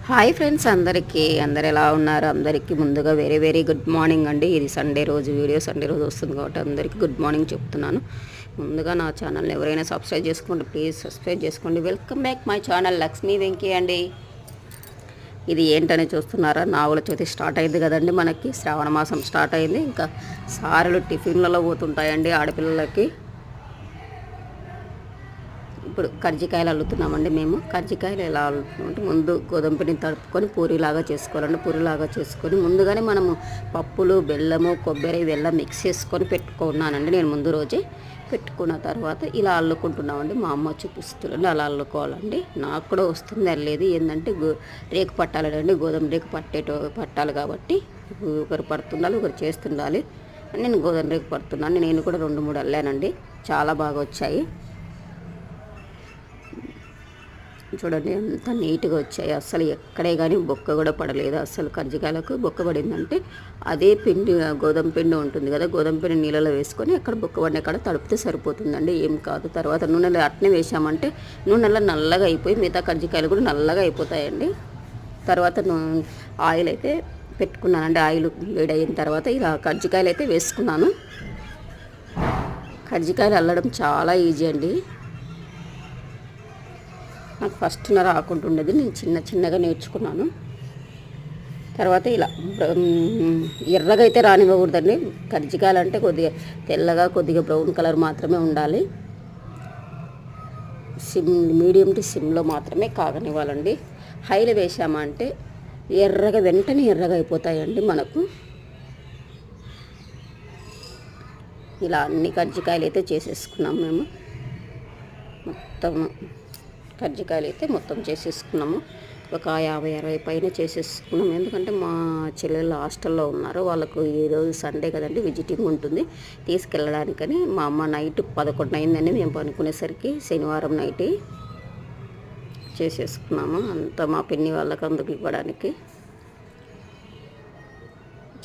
Hi friends, అందరు ఎలా ఉన్నారు? అందరికీ ముందుగా వెరీ గుడ్ మార్నింగ్ అండి. ఇది సండే రోజు వీడియో, సండే రోజు వస్తుంది కాబట్టి అందరికీ గుడ్ మార్నింగ్ చెప్తున్నాను. ముందుగా నా ఛానల్ని ఎవరైనా సబ్స్క్రైబ్ చేసుకోండి, ప్లీజ్ సబ్స్క్రైబ్ చేసుకోండి. Welcome back my channel Lakshmi Venky అండి. ఇది ఏంటని చూస్తున్నారా? నాగుల చవితి స్టార్ట్ అయింది కదండి, మనకి శ్రావణ మాసం స్టార్ట్ అయింది. ఇంకా సారెలు టిఫిన్లలో పోతుంటాయండి ఆడపిల్లలకి. ఇప్పుడు కజ్జికాయలు అల్లుతున్నామండి మేము. కజ్జికాయలు ఎలా అల్లుతున్నామంటే, ముందు గోధుమ పిండిని తడుపుకొని పూరిలాగా చేసుకోవాలండి. పూరిలాగా చేసుకొని ముందుగానే మనము పప్పులు, బెల్లము, కొబ్బరి ఇవెల్లా మిక్స్ చేసుకొని పెట్టుకున్నానండి నేను ముందు రోజే. పెట్టుకున్న తర్వాత ఇలా అల్లుకుంటున్నామండి. మా అమ్మ చూపిస్తుంది అలా అల్లుకోవాలండి. నాకు కూడా వస్తుంది, అల్లేది ఏంటంటే రేకు పట్టాలండి. గోధుమ రేకు పట్టాలి కాబట్టి ఒకరు పడుతుండాలి, ఒకరు చేస్తుండాలి. నేను గోధుమ రేకు పడుతున్నాను. నేను కూడా 2-3 అల్లానండి, చాలా బాగా వచ్చాయి. చూడండి ఎంత నీట్గా వచ్చాయి. అస్సలు ఎక్కడే కానీ బొక్క కూడా పడలేదు. అస్సలు కజ్జికాయలకు బొక్క పడిందంటే అదే పిండి, గోధుమ పిండి ఉంటుంది కదా, గోధుమ పిండి నీళ్ళలో వేసుకొని ఎక్కడ బొక్క పడిన ఎక్కడ తడిపితే సరిపోతుందండి, ఏం కాదు. తర్వాత నూనెలో అట్నే వేసామంటే నూనెలో నల్లగా అయిపోయి మిగతా కజ్జికాయలు కూడా నల్లగా అయిపోతాయండి. తర్వాత ఆయిల్ అయితే పెట్టుకున్నానండి. ఆయిల్ వేడయిన తర్వాత ఇలా కజ్జికాయలు అయితే వేసుకున్నాను. కజ్జికాయలు అల్లడం చాలా ఈజీ అండి. నాకు ఫస్ట్ రాకుంటుండేది, నేను చిన్నగా నేర్చుకున్నాను. తర్వాత ఇలా ఎర్రగా అయితే రానివ్వకూడదండి. కజ్జికాయలు అంటే కొద్దిగా తెల్లగా, కొద్దిగా బ్రౌన్ కలర్ మాత్రమే ఉండాలి. మీడియం టు సిమ్లో మాత్రమే కాగనివ్వాలండి. హైలో వేసామంటే వెంటనే ఎర్రగా అయిపోతాయండి మనకు. ఇలా అన్ని కజ్జికాయలు అయితే చేసేసుకున్నాం మేము. మొత్తం కజ్జికాయలు అయితే మొత్తం చేసేసుకున్నాము. ఒక 50-60 పైన చేసేసుకున్నాము. ఎందుకంటే మా చెల్లెళ్ళు హాస్టల్లో ఉన్నారు, వాళ్ళకు ఈరోజు సండే కదండి, విజిటింగ్ ఉంటుంది, తీసుకెళ్ళడానికని. మా అమ్మ నైట్ 11 అయిందండి మేము పనుకునేసరికి. శనివారం నైట్ చేసేసుకున్నాము అంతా మా పిన్ని వాళ్ళకి అందుకు ఇవ్వడానికి.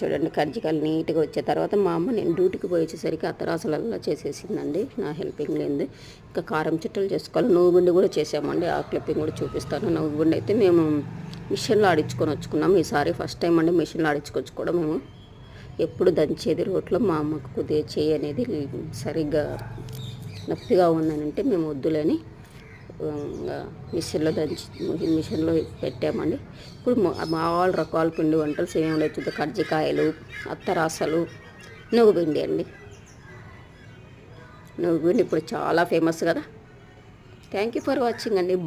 చూడండి కజ్జికాయలు నీట్గా వచ్చే తర్వాత మా అమ్మ నేను డ్యూటీకి పోయి వచ్చేసరికి అత్తరాసులల్లా చేసేసిందండి, నా హెల్పింగ్ లేదు. ఇంకా కారం చుట్టలు చేసుకోవాలి. నువ్వుగుండి కూడా చేసామండి, ఆ క్లిప్పింగ్ కూడా చూపిస్తాను. నువ్వుగుండి అయితే మేము మిషన్లో ఆడించుకొని వచ్చుకున్నాము. ఈసారి ఫస్ట్ టైం అండి మిషన్లో ఆడించుకొచ్చుకోవడం. మేము ఎప్పుడు దంచేది రోట్లో. మా అమ్మకు కొద్దిగా చేయి అనేది సరిగ్గా నొప్పిగా ఉందనంటే మేము వద్దులని మిషన్లో పెట్టామండి. ఇప్పుడు ఆల్ రకాల పిండి వంటలు సేమ్ వచ్చి కజ్జికాయలు, అత్తరాసలు, నువ్వుపిండి అండి. నువ్వుపిండి ఇప్పుడు చాలా ఫేమస్ కదా. థ్యాంక్ యూ ఫర్ వాచింగ్ అండి.